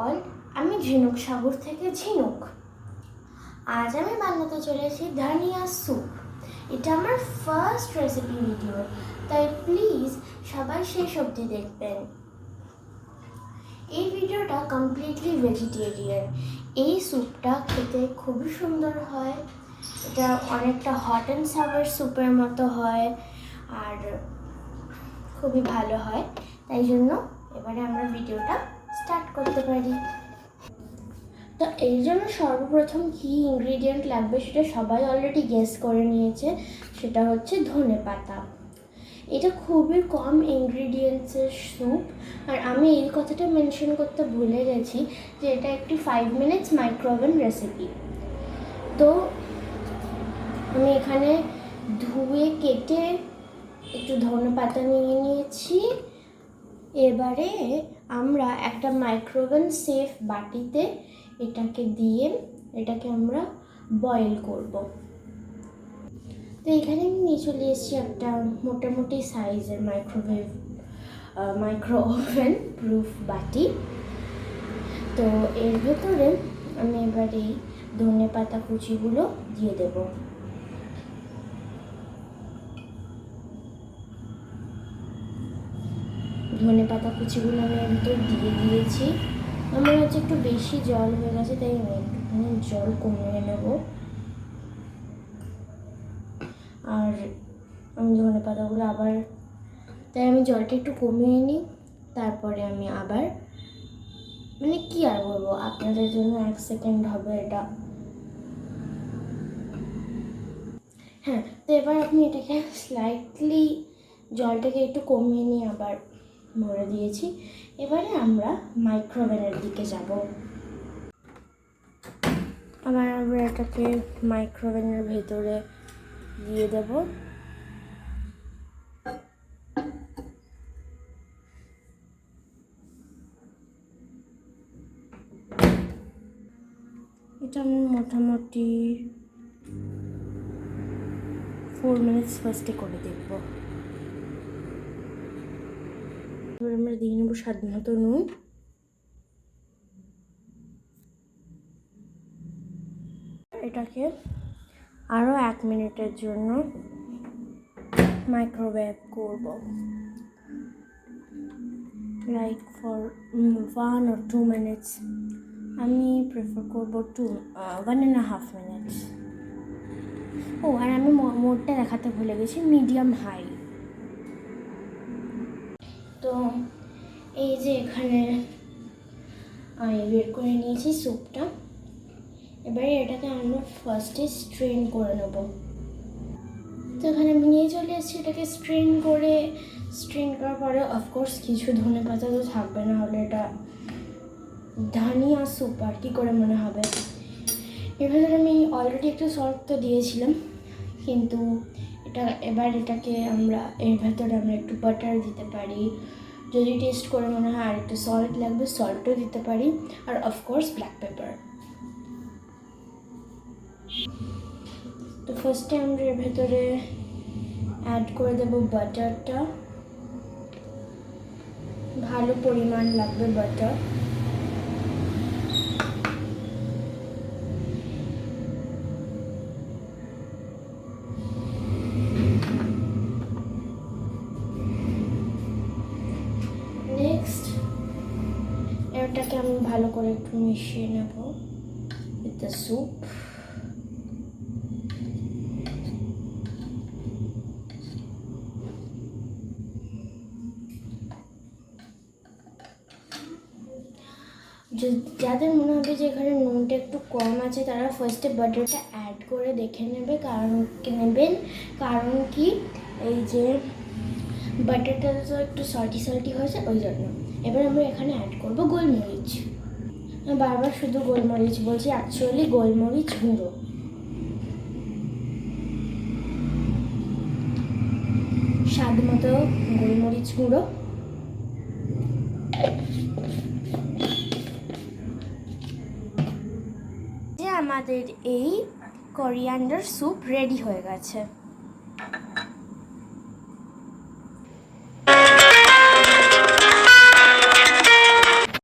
All, আমি ঝিনুক সাগর থেকে ঝিনুক। আজ আমি বানাতে চলেছি ধনিয়া স্যুপ। এটা আমার ফার্স্ট রেসিপি ভিডিও, তাই প্লিজ সবাই শেষ অবধি দেখবেন। এই ভিডিওটা কমপ্লিটলি ভেজিটেরিয়ান। এই স্যুপটা খেতে খুবই সুন্দর হয়। এটা অনেকটা হট অ্যান্ড সাওয়ার স্যুপের মতো হয় আর খুবই ভালো হয়। তাই জন্য এবারে আমরা ভিডিওটা স্টার্ট করতে পারি। তো এই জন্য সর্বপ্রথম কী ইনগ্রিডিয়েন্ট লাগবে সেটা সবাই অলরেডি গেস করে নিয়েছে, সেটা হচ্ছে ধনেপাতা। এটা খুবই কম ইনগ্রিডিয়েন্টসের স্যুপ। আর আমি এই কথাটা মেনশন করতে ভুলে গেছি যে এটা একটি 5 মিনিটস মাইক্রোওভেন রেসিপি। তো আমি এখানে ধুয়ে কেটে একটু ধনেপাতা নিয়ে নিয়েছি। এবারে আমরা একটা মাইক্রোওভেন সেফ বাটিতে এটাকে দিয়ে এটাকে আমরা বয়েল করব। তো এখানে আমি নিয়ে চলে এসেছি একটা মোটামুটি সাইজের মাইক্রোওভেন প্রুফ বাটি। তো এর ভেতরে আমি এবার এই ধনেপাতা কুচিগুলো দিয়ে দেব। ধনেপাতা কুচিগুলো আমি এর ভিতর দিয়ে দিয়েছি। আমার হচ্ছে একটু বেশি জল হয়ে গেছে, তাই আমি একটুখানি জল কমিয়ে নেব। আর আমি ধনেপাতাগুলো তাই আমি জলটা একটু কমিয়ে নিই। তারপরে আমি আবার কি আর বলবো, আপনাদের জন্য 1 সেকেন্ড হবে এটা। হ্যাঁ, তো এবার আপনি এটাকে স্লাইটলি জলটাকে একটু কমিয়ে নিয়ে আবার ভরে দিয়েছি। এবারে আমরা মাইক্রোওভেনের দিকে যাব। আমরা এটাকে মাইক্রোওভেনের ভেতরে দিয়ে দেব। এটা আমি মোটামুটি 4 মিনিটস ফার্স্টে করে দেখব। এবার আমরা দিয়ে নেব স্বাদ মতো নুন। এটাকে আরও 1 মিনিটের জন্য মাইক্রোওয়েভ করব, লাইক ফর 1 or 2 মিনিটস। আমি প্রেফার করব 1.5 মিনিটস। আর আমি মোডটা দেখাতে ভুলে গেছি, মিডিয়াম হাই। তো এই যে এখানে আমি বের করে নিয়েছি স্যুপটা। এবারে এটাকে আমরা ফার্স্টে স্ট্রেন করে নেব। তো এখানে আমি নিয়ে চলে এসেছি এটাকে স্ট্রেন করার পরে অফকোর্স কিছু ধনেপাতা তো থাকবে, না হলে এটা ধনিয়া স্যুপ আর কী করে মনে হবে। এর ভেতরে আমি অলরেডি একটু সল্ট তো দিয়েছিলাম, কিন্তু এবার এটাকে এর ভেতরে আমরা একটু বাটার দিতে পারি। যদি টেস্ট করে মনে হয় আর একটু সল্ট লাগবে, সল্টও দিতে পারি। আর অফকোর্স ব্ল্যাক পেপার। তো ফার্স্টে আমরা এর ভেতরে অ্যাড করে দেব বাটারটা। ভালো পরিমাণ লাগবে বাটার। নেক্সট এটাকে আমি ভালো করে একটু মিশিয়ে নেব উইথ দ্য স্যুপ। যাদের মনে হবে যে এখানে নুনটা একটু কম আছে, তারা ফার্স্টে বাটারটা অ্যাড করে দেখে কারণ কি এই যে বাটারটা তো একটু সল্টি হয়েছে, ওই জন্য। এবার আমরা এখানে অ্যাড করব গোলমরিচ। বারবার শুধু গোলমরিচ বলছি, অ্যাকচুয়ালি গোলমরিচ গুঁড়ো। স্বাদ মতো গোলমরিচ গুঁড়ো। আমাদের এই কোরিয়ান্ডার স্যুপ রেডি হয়ে গেছে।